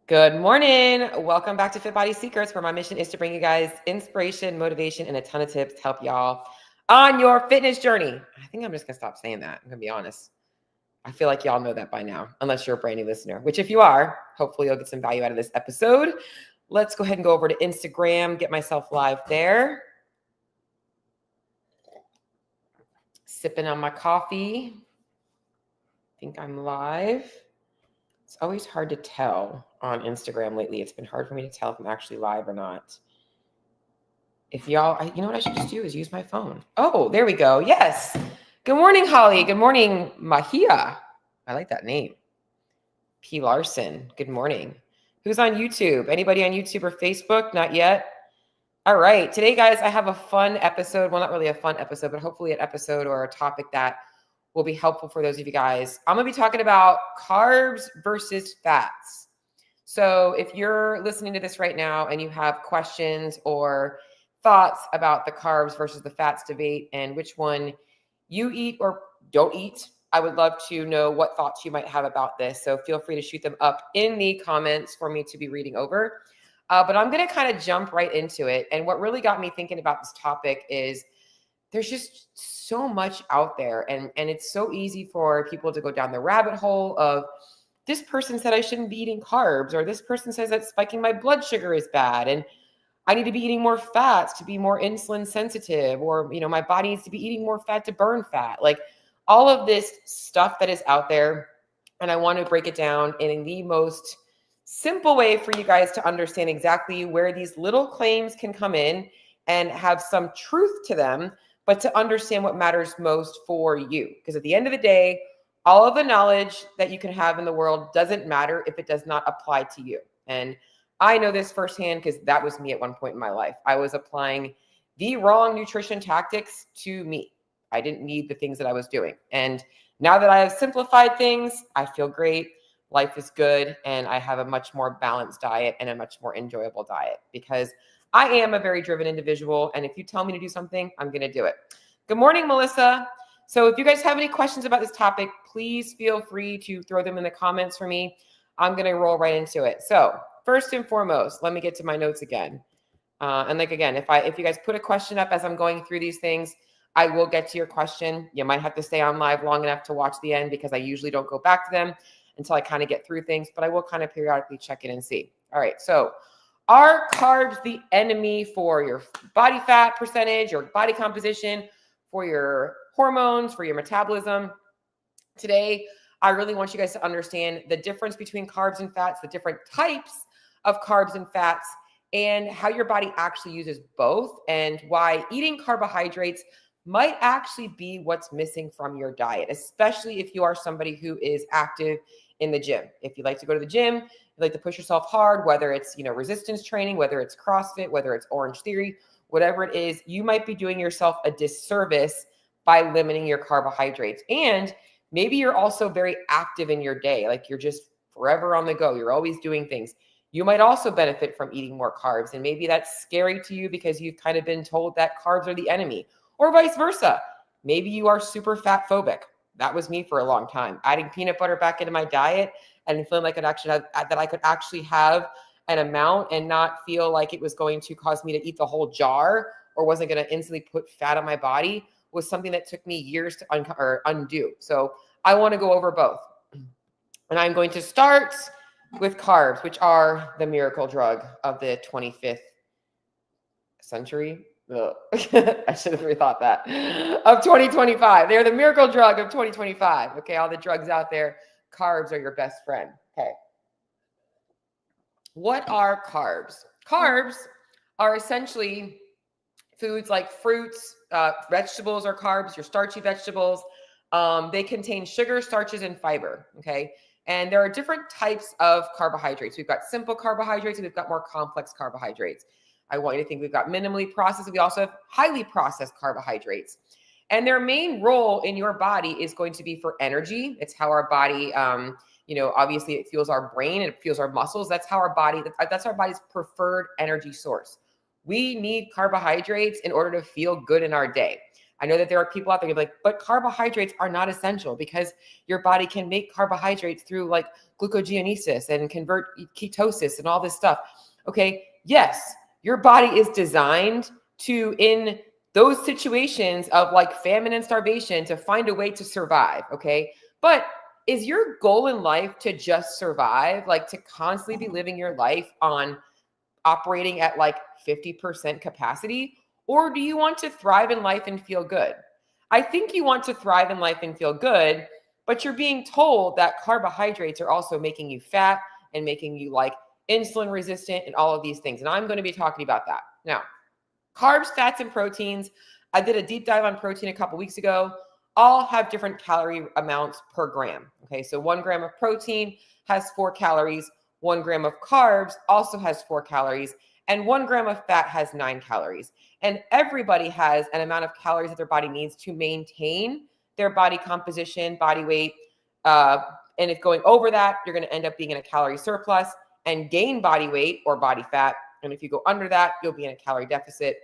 Good morning. Welcome back to Fit Body Secrets, where my mission is to bring you guys inspiration, motivation, and a ton of tips to help y'all on your fitness journey. I think I'm just going to stop saying that. I'm going to be honest. I feel like y'all know that by now, unless you're a brand new listener, which if you are, hopefully you'll get some value out of this episode. Let's go ahead and go over to Instagram, get myself live there. Sipping on my coffee. I think I'm live. It's always hard to tell on Instagram lately. It's been hard for me to tell if I'm actually live or not. If y'all, you know what I should just do is use my phone. Oh, there we go. Yes. Good morning, Holly. Good morning, Mahia. I like that name. P. Larson. Good morning. Who's on YouTube? Anybody on YouTube or Facebook? Not yet. All right. Today, guys, I have a fun episode. Well, not really a fun episode, but hopefully an episode or a topic that will be helpful for those of you guys. I'm going to be talking about carbs versus fats. So if you're listening to this right now and you have questions or thoughts about the carbs versus the fats debate and which one you eat or don't eat, I would love to know what thoughts you might have about this. So feel free to shoot them up in the comments for me to be reading over. But I'm going to kind of jump right into it. And what really got me thinking about this topic is there's just so much out there. And it's so easy for people to go down the rabbit hole of this person said I shouldn't be eating carbs, or this person says that spiking my blood sugar is bad. And I need to be eating more fats to be more insulin sensitive, or, my body needs to be eating more fat to burn fat. Like all of this stuff that is out there. And I want to break it down in the most simple way for you guys to understand exactly where these little claims can come in and have some truth to them, but to understand what matters most for you. Because at the end of the day, all of the knowledge that you can have in the world doesn't matter if it does not apply to you. And I know this firsthand because that was me at one point in my life. I was applying the wrong nutrition tactics to me. I didn't need the things that I was doing. And now that I have simplified things, I feel great. Life is good. And I have a much more balanced diet and a much more enjoyable diet because I am a very driven individual. And if you tell me to do something, I'm going to do it. Good morning, Melissa. So if you guys have any questions about this topic, please feel free to throw them in the comments for me. I'm going to roll right into it. So first and foremost, let me get to my notes again. Again, if you guys put a question up as I'm going through these things, I will get to your question. You might have to stay on live long enough to watch the end because I usually don't go back to them until I kind of get through things, but I will kind of periodically check in and see. All right. So are carbs the enemy for your body fat percentage, your body composition, for your hormones, for your metabolism? Today, I really want you guys to understand the difference between carbs and fats, the different types of carbs and fats, and how your body actually uses both, and why eating carbohydrates might actually be what's missing from your diet, especially if you are somebody who is active in the gym. If you like to go to the gym, you like to push yourself hard, whether it's, resistance training, whether it's CrossFit, whether it's Orange Theory, whatever it is, you might be doing yourself a disservice by limiting your carbohydrates. And maybe you're also very active in your day, like you're just forever on the go. You're always doing things. You might also benefit from eating more carbs. And maybe that's scary to you because you've kind of been told that carbs are the enemy, or vice versa. Maybe you are super fat phobic. That was me for a long time. Adding peanut butter back into my diet and feeling like I could actually have an amount and not feel like it was going to cause me to eat the whole jar or wasn't going to instantly put fat on my body was something that took me years to undo. So I want to go over both. And I'm going to start with carbs, which are the miracle drug of the 25th century. I should have rethought that. Of 2025. They're the miracle drug of 2025. Okay, all the drugs out there, carbs are your best friend. Okay. What are carbs? Carbs are essentially foods like fruits, vegetables are carbs, your starchy vegetables. They contain sugar, starches, and fiber, okay? And there are different types of carbohydrates. We've got simple carbohydrates and we've got more complex carbohydrates. I want you to think we've got minimally processed. We also have highly processed carbohydrates. And their main role in your body is going to be for energy. It's how our body, obviously it fuels our brain and it fuels our muscles. That's how our body's preferred energy source. We need carbohydrates in order to feel good in our day. I know that there are people out there who are like, but carbohydrates are not essential because your body can make carbohydrates through like glucogenesis and convert ketosis and all this stuff. Okay, yes, your body is designed to, in those situations of like famine and starvation, to find a way to survive, okay? But is your goal in life to just survive, like to constantly be living your life on operating at like 50% capacity? Or do you want to thrive in life and feel good? I think you want to thrive in life and feel good, but you're being told that carbohydrates are also making you fat and making you like insulin resistant and all of these things. And I'm going to be talking about that. Now, carbs, fats, and proteins. I did a deep dive on protein a couple weeks ago. All have different calorie amounts per gram. Okay, so 1 gram of protein has 4 calories. 1 gram of carbs also has 4 calories. And 1 gram of fat has 9 calories. And everybody has an amount of calories that their body needs to maintain their body composition, body weight. And if going over that, you're going to end up being in a calorie surplus and gain body weight or body fat. And if you go under that, you'll be in a calorie deficit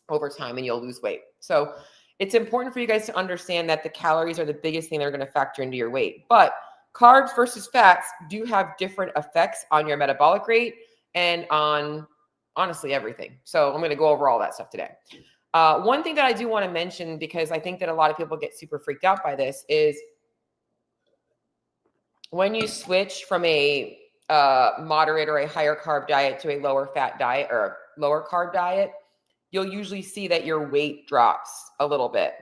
over time and you'll lose weight. So it's important for you guys to understand that the calories are the biggest thing that are going to factor into your weight. But carbs versus fats do have different effects on your metabolic rate and on honestly everything. So I'm going to go over all that stuff today. One thing that I do want to mention, because I think that a lot of people get super freaked out by this, is when you switch from a moderate or a higher carb diet to a lower fat diet or lower carb diet, you'll usually see that your weight drops a little bit.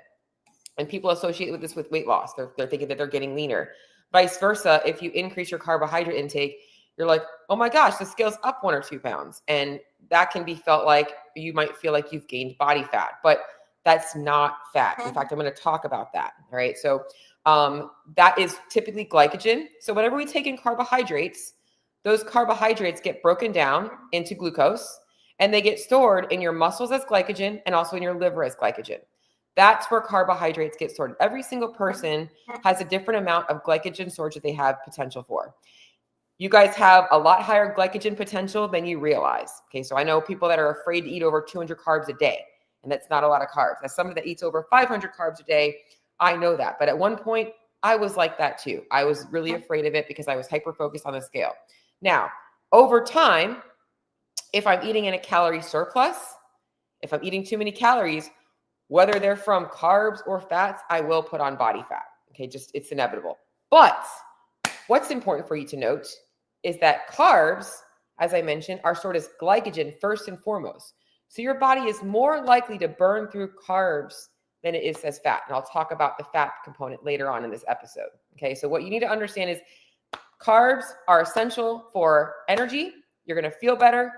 And people associate with this with weight loss. They're thinking that they're getting leaner. Vice versa, if you increase your carbohydrate intake, you're like, oh my gosh, the scale's up 1 or 2 pounds. And that can be felt like you might feel like you've gained body fat, but that's not fat. In fact, I'm going to talk about that. All right. So that is typically glycogen. So whenever we take in carbohydrates, those carbohydrates get broken down into glucose and they get stored in your muscles as glycogen and also in your liver as glycogen. That's where carbohydrates get stored. Every single person has a different amount of glycogen storage that they have potential for. You guys have a lot higher glycogen potential than you realize. Okay, so I know people that are afraid to eat over 200 carbs a day, and that's not a lot of carbs. As someone that eats over 500 carbs a day, I know that. But at one point, I was like that too. I was really afraid of it because I was hyper-focused on the scale. Now, over time, if I'm eating in a calorie surplus, if I'm eating too many calories, whether they're from carbs or fats, I will put on body fat. Okay, just it's inevitable. But what's important for you to note is that carbs, as I mentioned, are stored as glycogen first and foremost. So your body is more likely to burn through carbs than it is as fat. And I'll talk about the fat component later on in this episode. Okay, so what you need to understand is carbs are essential for energy. You're going to feel better.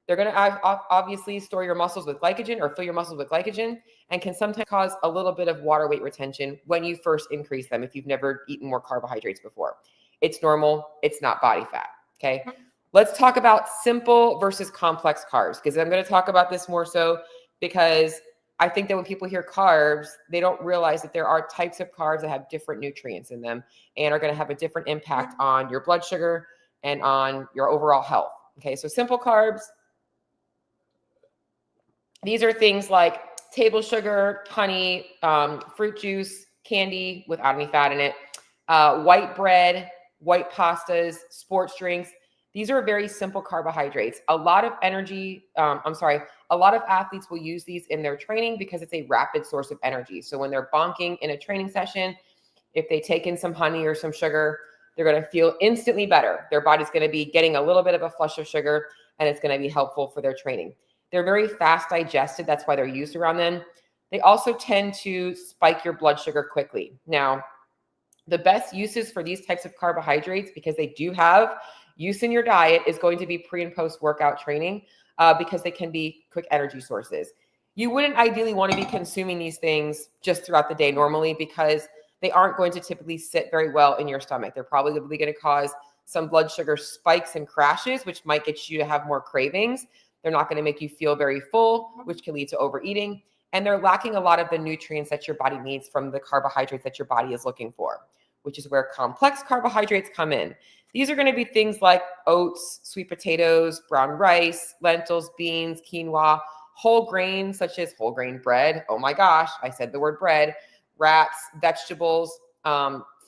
They're going to obviously store your muscles with glycogen or fill your muscles with glycogen and can sometimes cause a little bit of water weight retention when you first increase them if you've never eaten more carbohydrates before. It's normal. It's not body fat. Okay. Let's talk about simple versus complex carbs, because I'm going to talk about this more so because I think that when people hear carbs, they don't realize that there are types of carbs that have different nutrients in them and are going to have a different impact on your blood sugar and on your overall health. Okay. So simple carbs, these are things like table sugar, honey, fruit juice, candy without any fat in it, white bread, white pastas, sports drinks. These are very simple carbohydrates. A lot of a lot of athletes will use these in their training because it's a rapid source of energy. So when they're bonking in a training session, if they take in some honey or some sugar, they're going to feel instantly better. Their body's going to be getting a little bit of a flush of sugar, and it's going to be helpful for their training. They're very fast digested. That's why they're used around them. They also tend to spike your blood sugar quickly. Now, the best uses for these types of carbohydrates, because they do have use in your diet, is going to be pre and post workout training because they can be quick energy sources. You wouldn't ideally want to be consuming these things just throughout the day normally because they aren't going to typically sit very well in your stomach. They're probably going to cause some blood sugar spikes and crashes, which might get you to have more cravings. They're not going to make you feel very full, which can lead to overeating. And they're lacking a lot of the nutrients that your body needs from the carbohydrates that your body is looking for, which is where complex carbohydrates come in. These are going to be things like oats, sweet potatoes, brown rice, lentils, beans, quinoa, whole grains such as whole grain bread. Oh my gosh, I said the word bread, wraps, vegetables,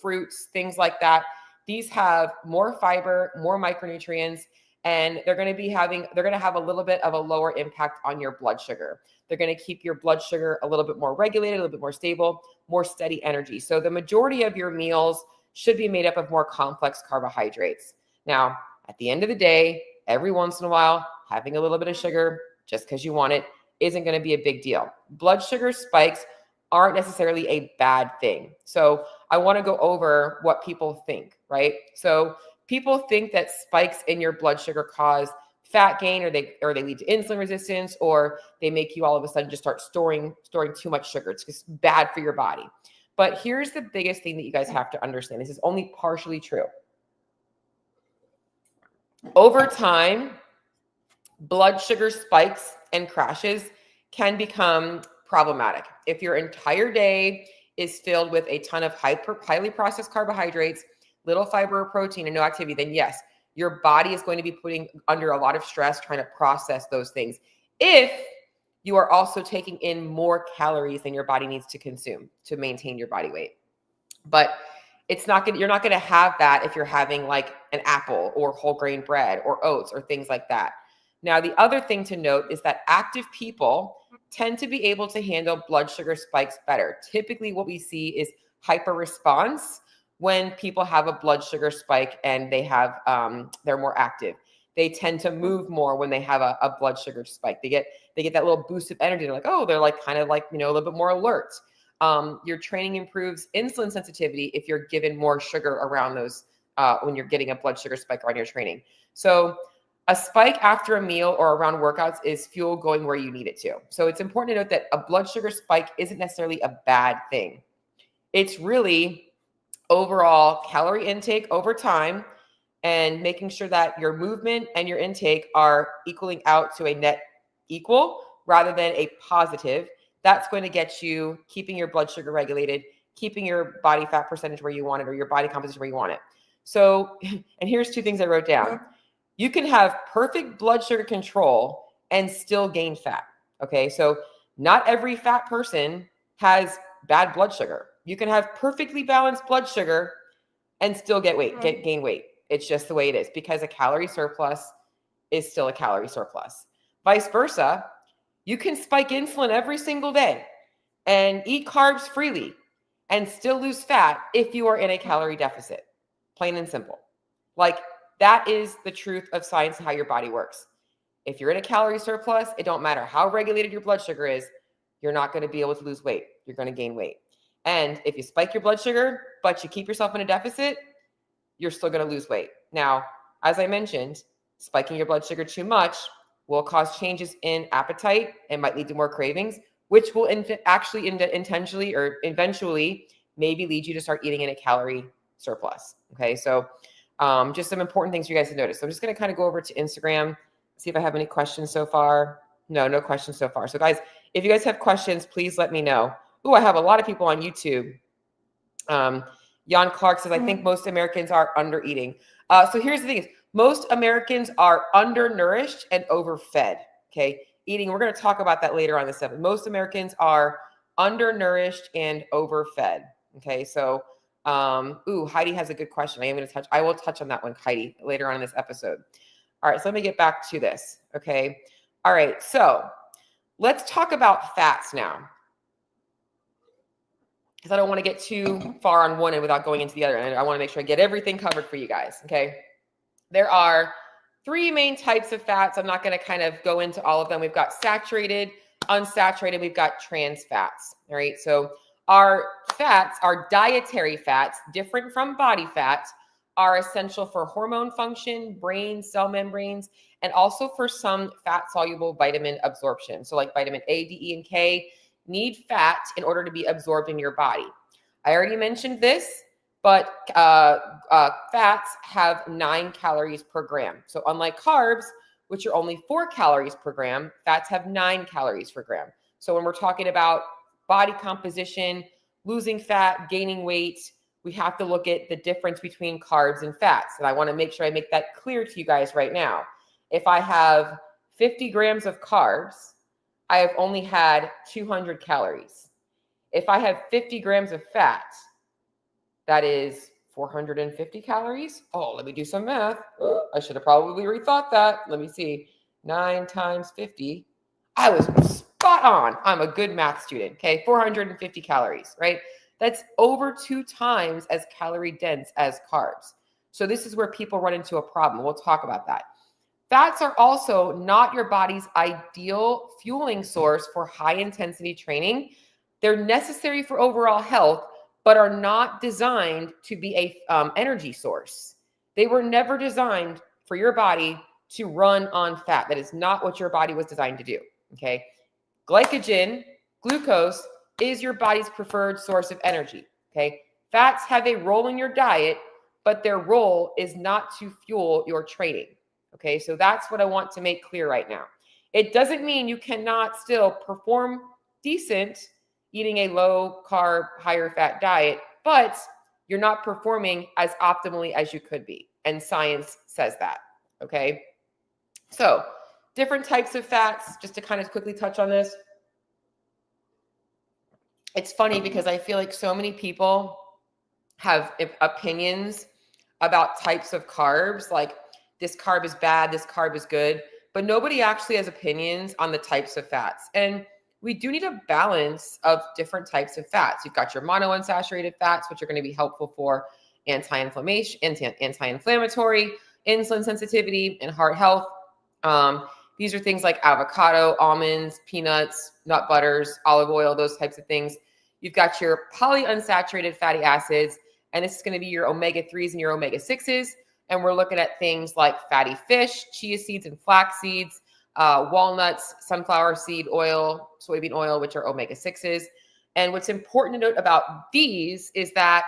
fruits, things like that. These have more fiber, more micronutrients, and they're going to have a little bit of a lower impact on your blood sugar. They're going to keep your blood sugar a little bit more regulated, a little bit more stable, more steady energy. So the majority of your meals should be made up of more complex carbohydrates. Now, at the end of the day, every once in a while, having a little bit of sugar just because you want it isn't going to be a big deal. Blood sugar spikes aren't necessarily a bad thing. So I want to go over what people think, right? So people think that spikes in your blood sugar cause fat gain, or they lead to insulin resistance, or they make you all of a sudden just start storing too much sugar. It's just bad for your body. But here's the biggest thing that you guys have to understand. This is only partially true. Over time, blood sugar spikes and crashes can become problematic. If your entire day is filled with a ton of highly processed carbohydrates, little fiber or protein, and no activity, then yes, your body is going to be putting under a lot of stress trying to process those things. If you are also taking in more calories than your body needs to consume to maintain your body weight. But you're not going to have that if you're having like an apple or whole grain bread or oats or things like that. Now, the other thing to note is that active people tend to be able to handle blood sugar spikes better. Typically, what we see is hyper response when people have a blood sugar spike and they're more active. They tend to move more when they have a blood sugar spike. They get that little boost of energy. They're like, oh, they're like kind of like, a little bit more alert. Your training improves insulin sensitivity if you're given more sugar around those when you're getting a blood sugar spike around your training. So a spike after a meal or around workouts is fuel going where you need it to. So it's important to note that a blood sugar spike isn't necessarily a bad thing. It's really overall calorie intake over time and making sure that your movement and your intake are equaling out to a net equal rather than a positive. That's going to get you keeping your blood sugar regulated, keeping your body fat percentage where you want it, or your body composition where you want it. So, and here's two things I wrote down. You can have perfect blood sugar control and still gain fat. Okay. So not every fat person has bad blood sugar. You can have perfectly balanced blood sugar and still gain weight. It's just the way it is, because a calorie surplus is still a calorie surplus. Vice versa, you can spike insulin every single day and eat carbs freely and still lose fat if you are in a calorie deficit. Plain and simple. Like, that is the truth of science and how your body works. If you're in a calorie surplus, it don't matter how regulated your blood sugar is, you're not going to be able to lose weight. You're going to gain weight. And if you spike your blood sugar, but you keep yourself in a deficit, you're still going to lose weight. Now, as I mentioned, spiking your blood sugar too much will cause changes in appetite and might lead to more cravings, which will actually intentionally or eventually maybe lead you to start eating in a calorie surplus. Okay, so just some important things for you guys to notice. So I'm just going to kind of go over to Instagram, see if I have any questions so far. No questions so far. So guys, if you guys have questions, please let me know. Oh, I have a lot of people on YouTube. Jan Clark says, I think most Americans are under eating. So here's the thing: is most Americans are undernourished and overfed. Okay, eating. We're going to talk about that later on this episode. Most Americans are undernourished and overfed. Okay, so Heidi has a good question. I will touch on that one, Heidi, later on in this episode. All right, so let me get back to this. Okay, all right, so let's talk about fats now, because I don't want to get too far on one end without going into the other. And I want to make sure I get everything covered for you guys. Okay. There are three main types of fats. I'm not going to kind of go into all of them. We've got saturated, unsaturated, we've got trans fats. All right. So our fats, our dietary fats, different from body fat, are essential for hormone function, brain, cell membranes, and also for some fat soluble vitamin absorption. So like vitamin A, D, E, and K need fat in order to be absorbed in your body. I already mentioned this, but fats have 9 calories per gram. So unlike carbs, which are only 4 calories per gram, fats have 9 calories per gram. So when we're talking about body composition, losing fat, gaining weight, we have to look at the difference between carbs and fats. And I want to make sure I make that clear to you guys right now. If I have 50 grams of carbs, I have only had 200 calories. If I have 50 grams of fat, that is 450 calories. Oh, let me do some math. I should have probably rethought that. Let me see. 9 times 50. I was spot on. I'm a good math student. Okay. 450 calories, right? That's over 2 times as calorie dense as carbs. So this is where people run into a problem. We'll talk about that. Fats are also not your body's ideal fueling source for high intensity training. They're necessary for overall health, but are not designed to be a energy source. They were never designed for your body to run on fat. That is not what your body was designed to do. Okay. Glycogen, glucose, is your body's preferred source of energy. Okay. Fats have a role in your diet, but their role is not to fuel your training. Okay. So that's what I want to make clear right now. It doesn't mean you cannot still perform decent eating a low carb, higher fat diet, but you're not performing as optimally as you could be. And science says that. Okay. So different types of fats, just to kind of quickly touch on this. It's funny because I feel like so many people have opinions about types of carbs, like this carb is bad, this carb is good, but nobody actually has opinions on the types of fats. And we do need a balance of different types of fats. You've got your monounsaturated fats, which are going to be helpful for anti-inflammatory, insulin sensitivity, and heart health. These are things like avocado, almonds, peanuts, nut butters, olive oil, those types of things. You've got your polyunsaturated fatty acids, and this is going to be your omega-3s and your omega-6s. And we're looking at things like fatty fish, chia seeds and flax seeds, walnuts, sunflower seed oil, soybean oil, which are omega-6s. And what's important to note about these is that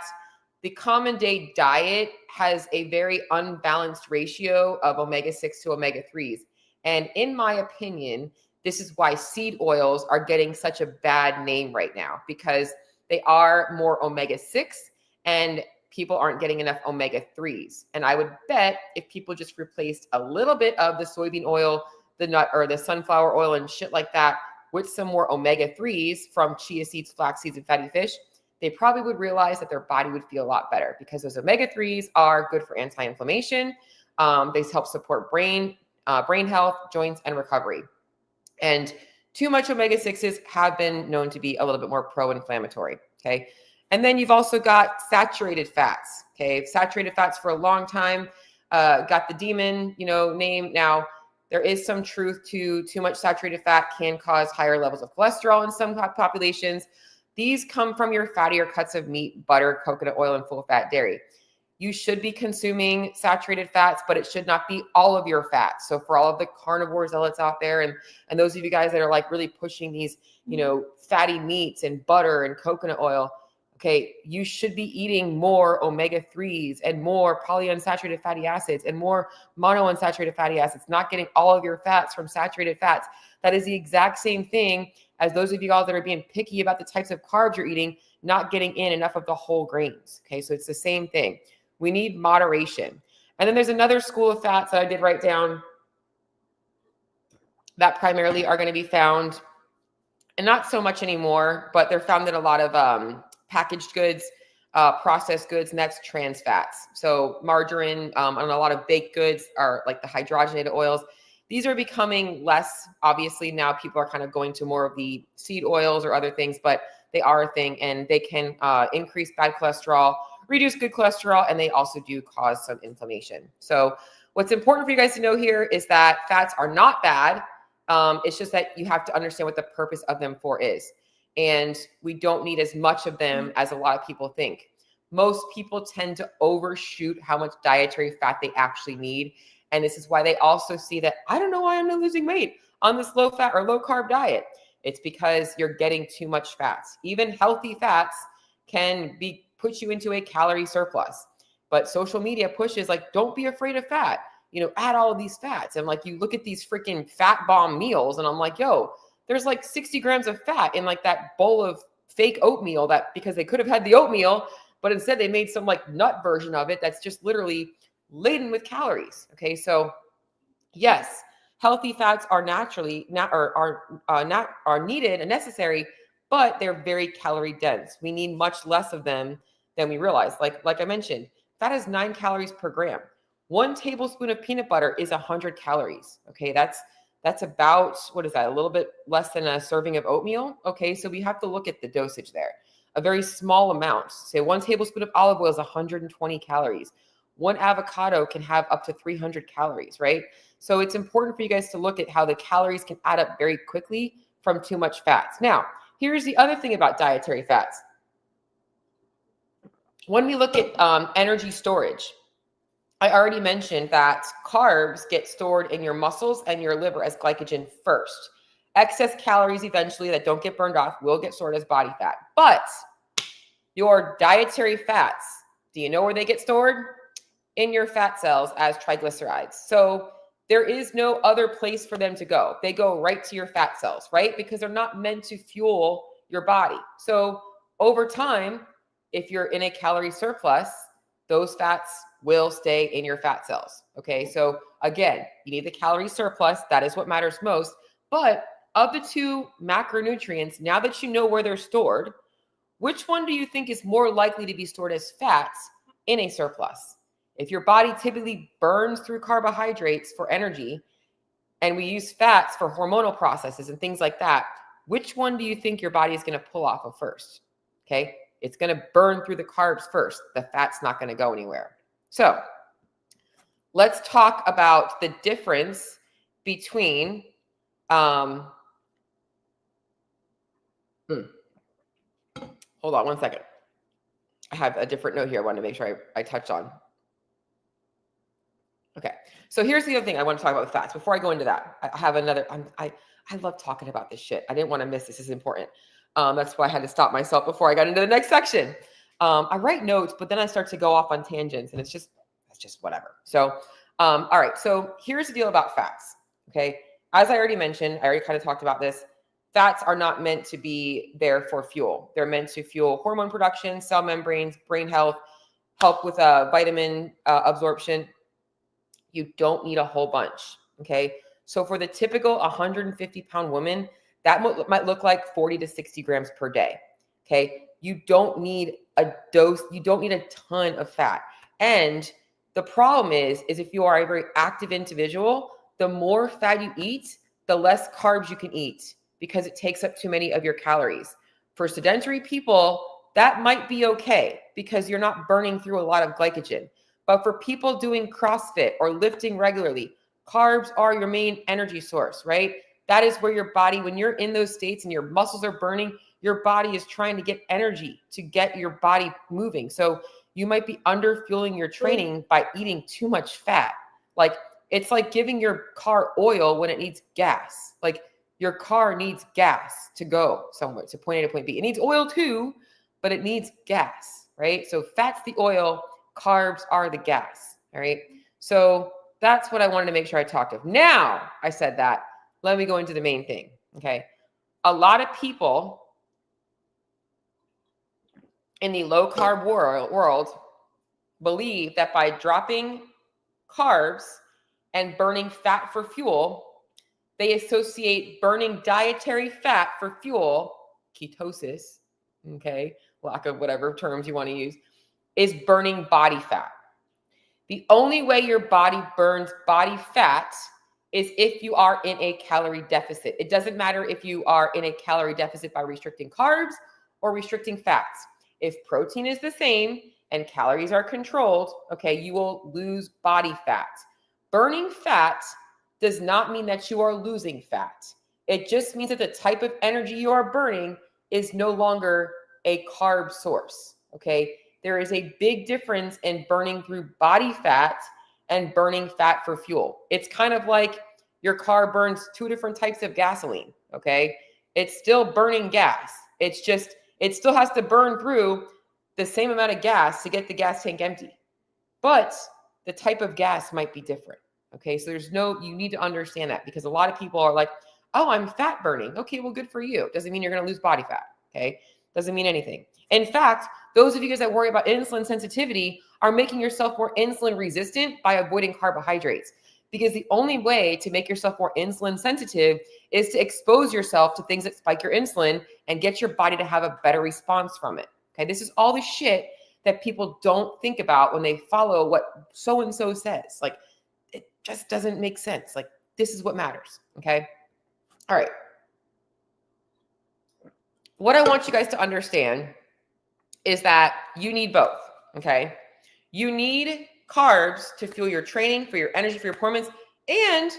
the common day diet has a very unbalanced ratio of omega-6 to omega-3s. And in my opinion, this is why seed oils are getting such a bad name right now, because they are more omega-6 and people aren't getting enough omega-3s. And I would bet if people just replaced a little bit of the soybean oil, the nut or the sunflower oil and shit like that with some more omega-3s from chia seeds, flax seeds, and fatty fish, they probably would realize that their body would feel a lot better, because those omega-3s are good for anti-inflammation. They help support brain health, joints, and recovery. And too much omega-6s have been known to be a little bit more pro-inflammatory. Okay. And then you've also got saturated fats. Okay. Saturated fats for a long time got the demon, name. Now, there is some truth to too much saturated fat can cause higher levels of cholesterol in some populations. These come from your fattier cuts of meat, butter, coconut oil, and full-fat dairy. You should be consuming saturated fats, but it should not be all of your fats. So for all of the carnivore zealots out there, and those of you guys that are like really pushing these, fatty meats and butter and coconut oil, okay, you should be eating more omega-3s and more polyunsaturated fatty acids and more monounsaturated fatty acids, not getting all of your fats from saturated fats. That is the exact same thing as those of you guys that are being picky about the types of carbs you're eating, not getting in enough of the whole grains. Okay, so it's the same thing. We need moderation. And then there's another school of fats that I did write down that primarily are going to be found, and not so much anymore, but they're found in a lot of packaged goods, processed goods, and that's trans fats. So margarine and a lot of baked goods are like the hydrogenated oils. These are becoming less, obviously now people are kind of going to more of the seed oils or other things, but they are a thing, and they can increase bad cholesterol, reduce good cholesterol, and they also do cause some inflammation. So what's important for you guys to know here is that fats are not bad. It's just that you have to understand what the purpose of them for is. And we don't need as much of them as a lot of people think. Most people tend to overshoot how much dietary fat they actually need. And this is why they also see that, I don't know why I'm not losing weight on this low fat or low carb diet. It's because you're getting too much fats. Even healthy fats can put you into a calorie surplus. But social media pushes like, don't be afraid of fat. Add all of these fats. And like, you look at these freaking fat bomb meals, and I'm like, yo, there's like 60 grams of fat in like that bowl of fake oatmeal, that because they could have had the oatmeal, but instead they made some like nut version of it that's just literally laden with calories. Okay. So yes, Healthy fats are naturally are needed and necessary, but they're very calorie dense. We need much less of them than we realize. Like I mentioned, fat is 9 calories per gram. 1 tablespoon of peanut butter is 100 calories. Okay, that's about, what is that? A little bit less than a serving of oatmeal. Okay, so we have to look at the dosage there. A very small amount. Say 1 tablespoon of olive oil is 120 calories. 1 avocado can have up to 300 calories, right? So it's important for you guys to look at how the calories can add up very quickly from too much fats. Now, here's the other thing about dietary fats. When we look at energy storage, I already mentioned that carbs get stored in your muscles and your liver as glycogen first. Excess calories eventually that don't get burned off will get stored as body fat. But your dietary fats, do you know where they get stored? In your fat cells as triglycerides. So there is no other place for them to go. They go right to your fat cells, right? Because they're not meant to fuel your body. So over time, if you're in a calorie surplus, those fats will stay in your fat cells. Okay. So again, you need the calorie surplus. That is what matters most. But of the 2 macronutrients, now that you know where they're stored, which one do you think is more likely to be stored as fats in a surplus? If your body typically burns through carbohydrates for energy, and we use fats for hormonal processes and things like that, which one do you think your body is going to pull off of first? Okay. It's going to burn through the carbs first. The fat's not going to go anywhere. So let's talk about the difference between, hold on one second. I have a different note here I want to make sure I touch on. Okay. So here's the other thing I want to talk about with fats. Before I go into that, I have another, I love talking about this shit. I didn't want to miss this. This is important. That's why I had to stop myself before I got into the next section. I write notes, but then I start to go off on tangents and it's just whatever. So, all right. So here's the deal about fats. Okay. As I already mentioned, I already kind of talked about this. Fats are not meant to be there for fuel. They're meant to fuel hormone production, cell membranes, brain health, help with vitamin absorption. You don't need a whole bunch. Okay. So for the typical 150-pound woman, that might look like 40 to 60 grams per day. Okay. You don't need a dose. You don't need a ton of fat. And the problem is if you are a very active individual, the more fat you eat, the less carbs you can eat because it takes up too many of your calories. For sedentary people, that might be okay because you're not burning through a lot of glycogen. But for people doing CrossFit or lifting regularly, carbs are your main energy source, right? That is where your body, when you're in those states and your muscles are burning, your body is trying to get energy to get your body moving. So you might be under fueling your training by eating too much fat. Like it's like giving your car oil when it needs gas. Like your car needs gas to go somewhere, to point A to point B. It needs oil too, but it needs gas, right? So fat's the oil, carbs are the gas, all right? So that's what I wanted to make sure I talked of. Now I said that, let me go into the main thing, okay? A lot of people in the low carb world believe that by dropping carbs and burning fat for fuel, they associate burning dietary fat for fuel, ketosis, okay, lack of whatever terms you want to use, is burning body fat. The only way your body burns body fat is if you are in a calorie deficit. It doesn't matter if you are in a calorie deficit by restricting carbs or restricting fats. If protein is the same and calories are controlled, okay, you will lose body fat. Burning fat does not mean that you are losing fat. It just means that the type of energy you are burning is no longer a carb source, okay? There is a big difference in burning through body fat and burning fat for fuel. It's kind of like your car burns 2 different types of gasoline, okay? It's still burning gas. It's just, it still has to burn through the same amount of gas to get the gas tank empty. But the type of gas might be different, okay? So you need to understand that because a lot of people are like, oh, I'm fat burning. Okay, well, good for you. Doesn't mean you're going to lose body fat, okay? Doesn't mean anything. In fact, those of you guys that worry about insulin sensitivity are making yourself more insulin resistant by avoiding carbohydrates. because the only way to make yourself more insulin sensitive is to expose yourself to things that spike your insulin and get your body to have a better response from it. Okay, this is all the shit that people don't think about when they follow what so-and-so says. Like, it just doesn't make sense. Like, this is what matters. Okay. All right. What I want you guys to understand is that you need both. Okay. You need carbs to fuel your training, for your energy, for your performance, and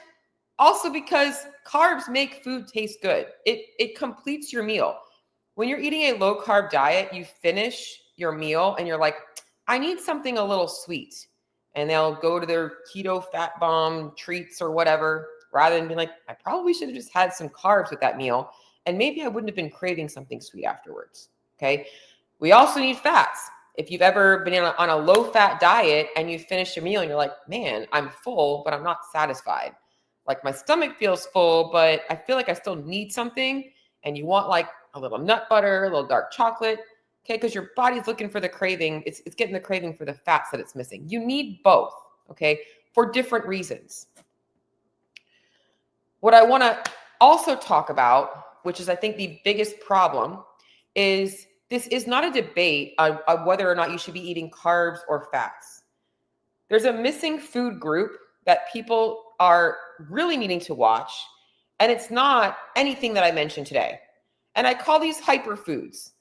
also because carbs make food taste good. It completes your meal. When you're eating a low carb diet, you finish your meal and you're like, I need something a little sweet. And they'll go to their keto fat bomb treats or whatever, rather than being like, I probably should have just had some carbs with that meal. And maybe I wouldn't have been craving something sweet afterwards. Okay. We also need fats. If you've ever been on a low fat diet and you finish your meal and you're like, man, I'm full, but I'm not satisfied. Like, my stomach feels full, but I feel like I still need something. And you want like a little nut butter, a little dark chocolate. Okay. Because your body's looking for the craving. It's getting the craving for the fats that it's missing. You need both. Okay. For different reasons. What I want to also talk about, which is I think the biggest problem, is this is not a debate on whether or not you should be eating carbs or fats. There's a missing food group that people are really needing to watch, and it's not anything that I mentioned today. And I call these hyperfoods.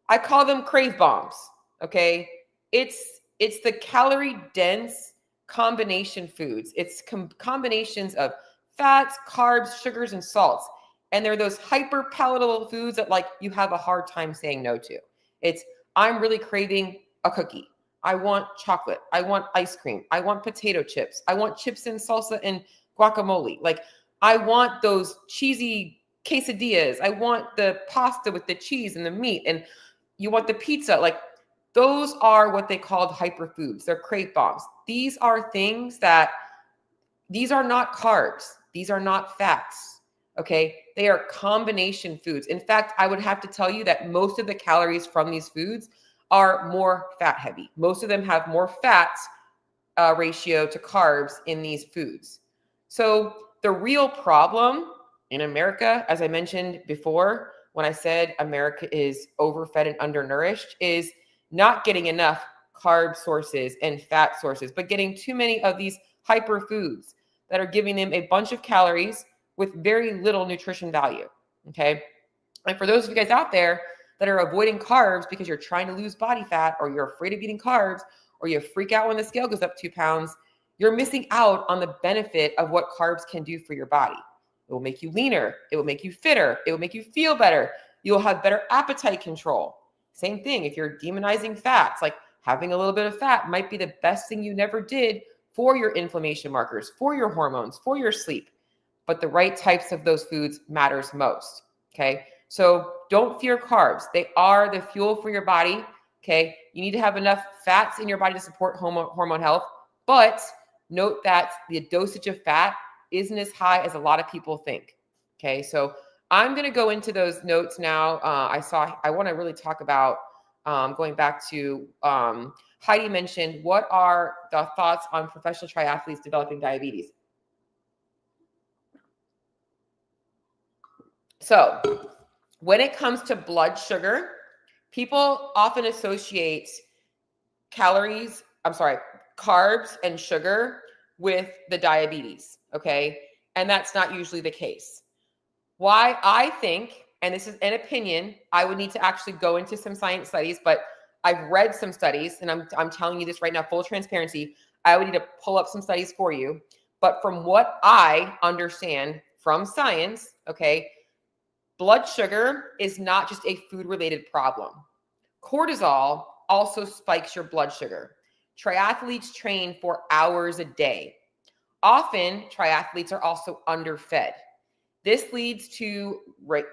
I call them crave bombs, okay? It's the calorie-dense combination foods. It's combinations of fats, carbs, sugars, and salts. And they're those hyper palatable foods that like you have a hard time saying no to. It's, I'm really craving a cookie. I want chocolate. I want ice cream. I want potato chips. I want chips and salsa and guacamole. Like, I want those cheesy quesadillas. I want the pasta with the cheese and the meat. And you want the pizza. Like, those are what they called hyperfoods. They're crave bombs. These are things that, these are not carbs. These are not fats. Okay. They are combination foods. In fact, I would have to tell you that most of the calories from these foods are more fat heavy. Most of them have more fats ratio to carbs in these foods. So the real problem in America, as I mentioned before, when I said America is overfed and undernourished, is not getting enough carb sources and fat sources, but getting too many of these hyperfoods that are giving them a bunch of calories with very little nutrition value. Okay. And for those of you guys out there that are avoiding carbs because you're trying to lose body fat, or you're afraid of eating carbs, or you freak out when the scale goes up 2 pounds, you're missing out on the benefit of what carbs can do for your body. It will make you leaner. It will make you fitter. It will make you feel better. You'll have better appetite control. Same thing. If you're demonizing fats, like having a little bit of fat might be the best thing you never did for your inflammation markers, for your hormones, for your sleep. But the right types of those foods matters most. Okay. So don't fear carbs. They are the fuel for your body. Okay. You need to have enough fats in your body to support hormone health, but note that the dosage of fat isn't as high as a lot of people think. Okay. So I'm going to go into those notes now. I want to really talk about going back to Heidi mentioned, what are the thoughts on professional triathletes developing diabetes? So when it comes to blood sugar, people often associate carbs and sugar with the diabetes. Okay. And that's not usually the case. Why I think, and this is an opinion, I would need to actually go into some science studies, but I've read some studies, and I'm telling you this right now, full transparency. I would need to pull up some studies for you. But from what I understand from science, okay, blood sugar is not just a food-related problem. Cortisol also spikes your blood sugar. Triathletes train for hours a day. Often, triathletes are also underfed. This leads to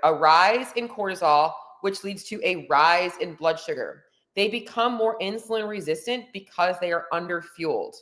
a rise in cortisol, which leads to a rise in blood sugar. They become more insulin resistant because they are underfueled.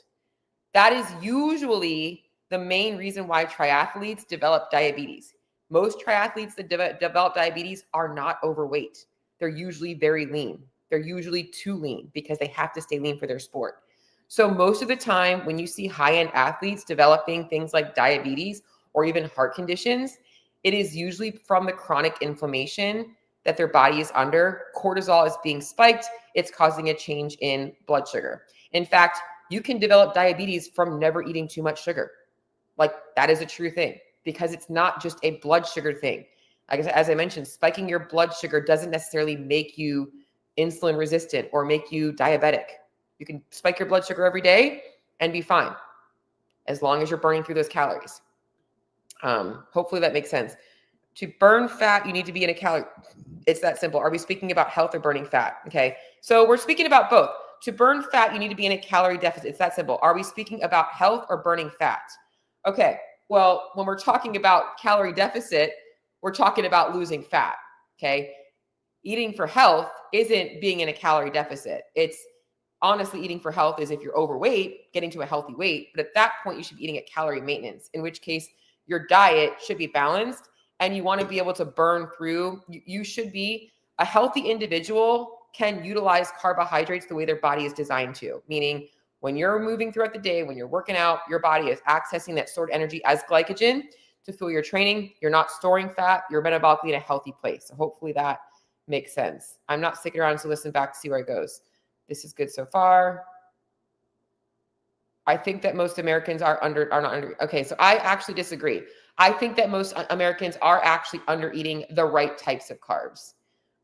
That is usually the main reason why triathletes develop diabetes. Most triathletes that develop diabetes are not overweight. They're usually very lean. They're usually too lean because they have to stay lean for their sport. So most of the time when you see high-end athletes developing things like diabetes or even heart conditions, it is usually from the chronic inflammation that their body is under. Cortisol is being spiked. It's causing a change in blood sugar. In fact, you can develop diabetes from never eating too much sugar. Like, that is a true thing, because it's not just a blood sugar thing. Like, as I mentioned, spiking your blood sugar doesn't necessarily make you insulin resistant or make you diabetic. You can spike your blood sugar every day and be fine, as long as you're burning through those calories. Hopefully that makes sense. To burn fat, you need to be in a calorie. It's that simple. Are we speaking about health or burning fat? Okay. So we're speaking about both. To burn fat, you need to be in a calorie deficit. It's that simple. Are we speaking about health or burning fat? Okay. Well, when we're talking about calorie deficit, we're talking about losing fat. Okay. Eating for health isn't being in a calorie deficit. It's honestly, eating for health is if you're overweight, getting to a healthy weight. But at that point, you should be eating at calorie maintenance, in which case your diet should be balanced and you want to be able to burn through. You should be a healthy individual can utilize carbohydrates the way their body is designed to, meaning when you're moving throughout the day, when you're working out, your body is accessing that stored energy as glycogen to fuel your training. You're not storing fat. You're metabolically in a healthy place. So hopefully that makes sense. I'm not sticking around to listen back to see where it goes. This is good so far. I think that most Americans are not under. Okay, so I actually disagree. I think that most Americans are actually under eating the right types of carbs.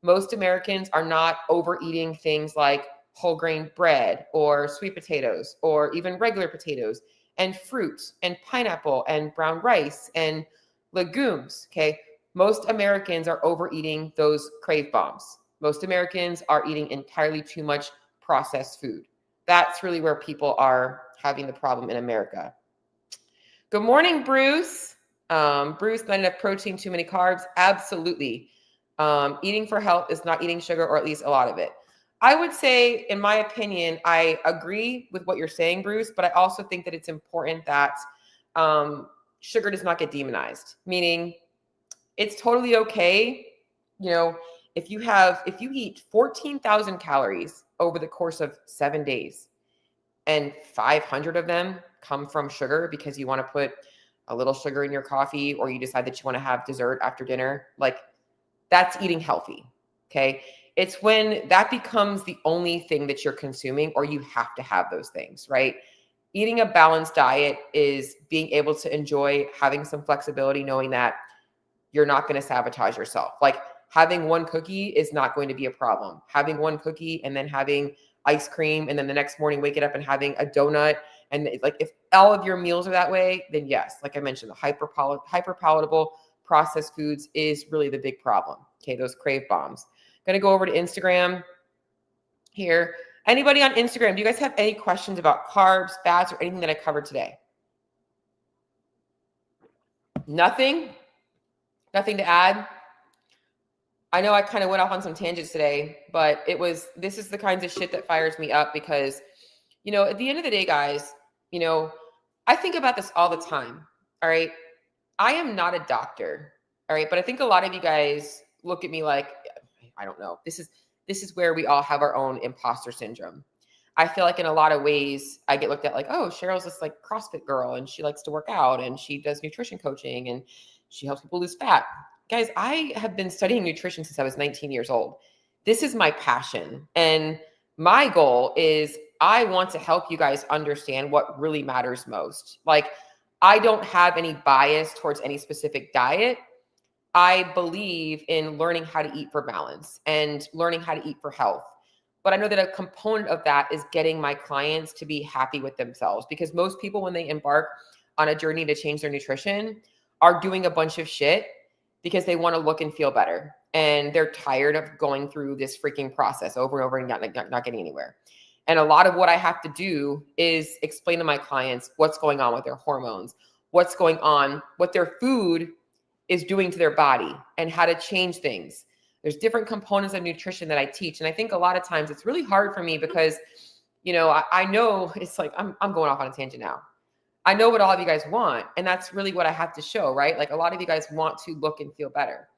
Most Americans are not overeating things like whole grain bread or sweet potatoes or even regular potatoes and fruits and pineapple and brown rice and legumes. Okay, most Americans are overeating those crave bombs. Most Americans are eating entirely too much processed food. That's really where people are having the problem in America. Good morning, Bruce. Bruce, not enough protein, too many carbs. Absolutely. Eating for health is not eating sugar, or at least a lot of it. I would say, in my opinion, I agree with what you're saying, Bruce, but I also think that it's important that sugar does not get demonized, meaning it's totally okay. If you eat 14,000 calories over the course of 7 days and 500 of them come from sugar because you want to put a little sugar in your coffee, or you decide that you want to have dessert after dinner, like, that's eating healthy. Okay. It's when that becomes the only thing that you're consuming, or you have to have those things, right? Eating a balanced diet is being able to enjoy having some flexibility, knowing that you're not going to sabotage yourself. Like, having one cookie is not going to be a problem. Having one cookie and then having ice cream, and then the next morning waking up and having a donut. And like, if all of your meals are that way, then yes, like I mentioned, the hyper palatable processed foods is really the big problem. Okay, those crave bombs. Going to go over to Instagram here. Anybody on Instagram, do you guys have any questions about carbs, fats, or anything that I covered today? Nothing? Nothing to add? I know I kind of went off on some tangents today, but this is the kinds of shit that fires me up, because, at the end of the day, guys, I think about this all the time. All right. I am not a doctor. All right. But I think a lot of you guys look at me like, I don't know. This is where we all have our own imposter syndrome. I feel like in a lot of ways I get looked at like, oh, Cheryl's this like CrossFit girl and she likes to work out and she does nutrition coaching and she helps people lose fat. Guys, I have been studying nutrition since I was 19 years old. This is my passion. And my goal is I want to help you guys understand what really matters most. Like, I don't have any bias towards any specific diet. I believe in learning how to eat for balance and learning how to eat for health. But I know that a component of that is getting my clients to be happy with themselves, because most people, when they embark on a journey to change their nutrition, are doing a bunch of shit because they want to look and feel better. And they're tired of going through this freaking process over and over and not getting anywhere. And a lot of what I have to do is explain to my clients what's going on with their hormones, what's going on, what their food is doing to their body, and how to change things. There's different components of nutrition that I teach. And I think a lot of times it's really hard for me because, I know it's like, I'm going off on a tangent now. I know what all of you guys want. And that's really what I have to show, right? Like, a lot of you guys want to look and feel better.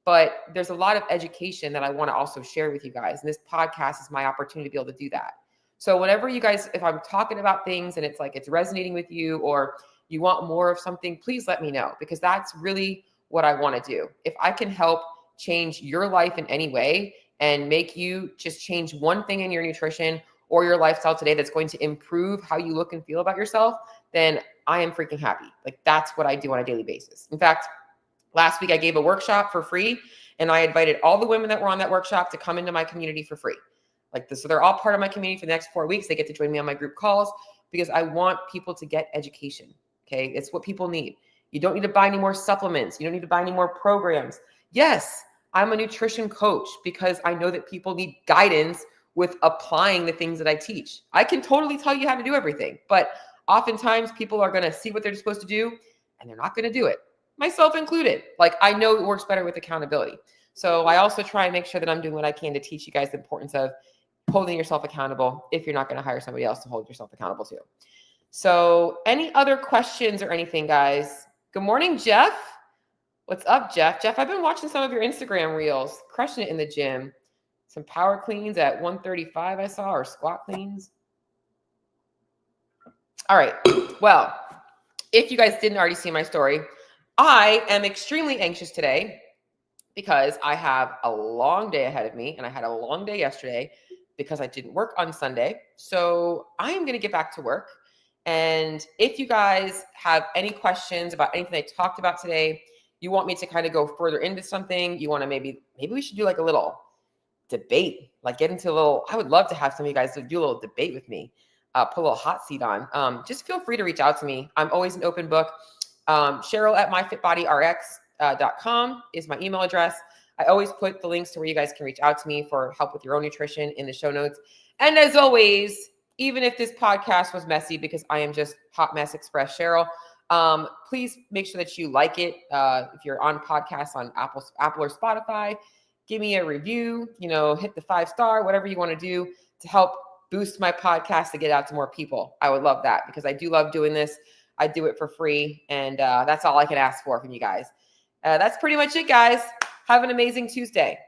But there's a lot of education that I want to also share with you guys. And this podcast is my opportunity to be able to do that. So whenever you guys, if I'm talking about things and it's like it's resonating with you or you want more of something, please let me know, because that's really what I want to do. If I can help change your life in any way and make you just change one thing in your nutrition or your lifestyle today that's going to improve how you look and feel about yourself, then I am freaking happy. Like, that's what I do on a daily basis. In fact, last week I gave a workshop for free, and I invited all the women that were on that workshop to come into my community for free. Like this, so they're all part of my community for the next 4 weeks. They get to join me on my group calls because I want people to get education. Okay. It's what people need. You don't need to buy any more supplements. You don't need to buy any more programs. Yes, I'm a nutrition coach because I know that people need guidance with applying the things that I teach. I can totally tell you how to do everything, but oftentimes people are going to see what they're supposed to do and they're not going to do it, myself included. Like, I know it works better with accountability. So I also try and make sure that I'm doing what I can to teach you guys the importance of holding yourself accountable if you're not going to hire somebody else to hold yourself accountable to. So any other questions or anything, guys? Good morning, Jeff. What's up, Jeff? Jeff, I've been watching some of your Instagram reels, crushing it in the gym. Some power cleans at 135 I saw, or squat cleans. All right. Well, if you guys didn't already see my story, I am extremely anxious today because I have a long day ahead of me, and I had a long day yesterday because I didn't work on Sunday. So I am going to get back to work. And if you guys have any questions about anything I talked about today, you want me to kind of go further into something, you want to maybe we should do like a little debate, like get into a little, I would love to have some of you guys to do a little debate with me, put a little hot seat on. Just feel free to reach out to me. I'm always an open book. Cheryl at myfitbodyrx.com is my email address. I always put the links to where you guys can reach out to me for help with your own nutrition in the show notes. And as always, even if this podcast was messy, because I am just Hot Mess Express Cheryl, please make sure that you like it. If you're on podcasts on Apple or Spotify, give me a review, hit the 5-star, whatever you want to do to help boost my podcast to get out to more people. I would love that because I do love doing this. I do it for free, and that's all I can ask for from you guys. That's pretty much it, guys. Have an amazing Tuesday.